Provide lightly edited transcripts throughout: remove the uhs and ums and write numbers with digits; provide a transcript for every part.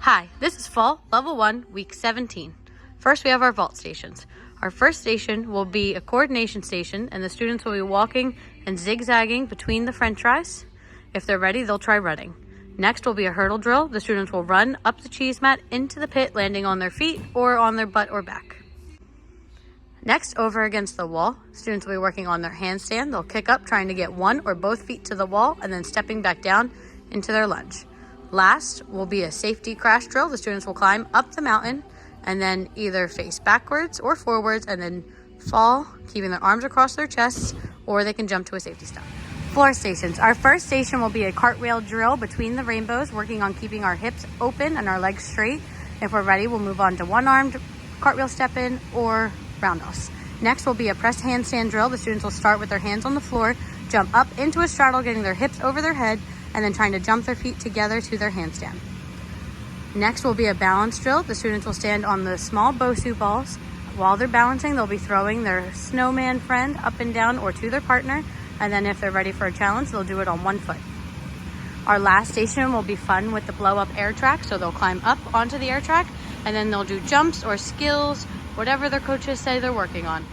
Hi, this is Fall Level 1, Week 17. First, we have our vault stations. Our first station will be a coordination station, and the students will be walking and zigzagging between the french fries. If they're ready, they'll try running. Next will be a hurdle drill. The students will run up the cheese mat into the pit, landing on their feet or on their butt or back. Next, over against the wall, students will be working on their handstand. They'll kick up, trying to get one or both feet to the wall, and then stepping back down into their lunge. Last will be a safety crash drill. The students will climb up the mountain and then either face backwards or forwards and then fall, keeping their arms across their chests, or they can jump to a safety stop. Floor stations. Our first station will be a cartwheel drill between the rainbows, working on keeping our hips open and our legs straight. If we're ready, we'll move on to one-armed cartwheel step-in or roundhouse. Next will be a press handstand drill. The students will start with their hands on the floor, jump up into a straddle, getting their hips over their head, and then trying to jump their feet together to their handstand. Next will be a balance drill. The students will stand on the small Bosu balls. While they're balancing, they'll be throwing their snowman friend up and down or to their partner. And then if they're ready for a challenge, they'll do it on one foot. Our last station will be fun with the blow up air track. So they'll climb up onto the air track and then they'll do jumps or skills, whatever their coaches say they're working on.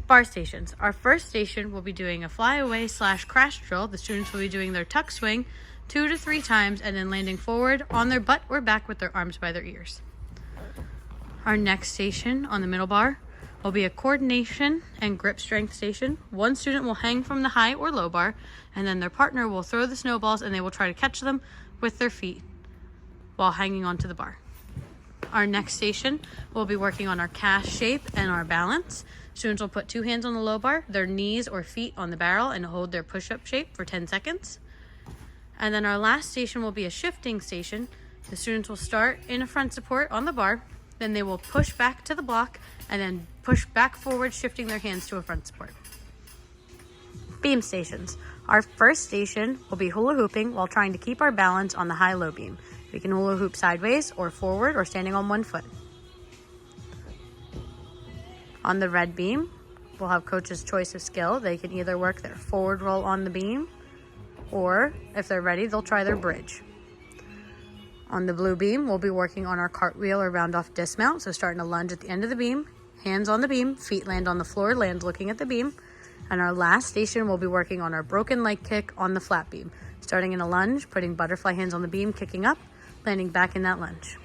Bar stations. Our first station will be doing a flyaway / crash drill. The students will be doing their tuck swing 2 to 3 times and then landing forward on their butt or back with their arms by their ears. Our next station on the middle bar will be a coordination and grip strength station. One student will hang from the high or low bar, and then their partner will throw the snowballs and they will try to catch them with their feet while hanging onto the bar. Our next station will be working on our cast shape and our balance. Students will put 2 hands on the low bar, their knees or feet on the barrel, and hold their push-up shape for 10 seconds. And then our last station will be a shifting station. The students will start in a front support on the bar, then they will push back to the block and then push back forward, shifting their hands to a front support. Beam stations. Our first station will be hula hooping while trying to keep our balance on the high-low beam. We can hula hoop sideways or forward or standing on one foot. On the red beam, we'll have coach's choice of skill. They can either work their forward roll on the beam, or if they're ready, they'll try their bridge. On the blue beam, we'll be working on our cartwheel or round-off dismount. So starting to lunge at the end of the beam, hands on the beam, feet land on the floor, land looking at the beam. And our last station, we'll be working on our broken leg kick on the flat beam. Starting in a lunge, putting butterfly hands on the beam, kicking up, landing back in that lunge.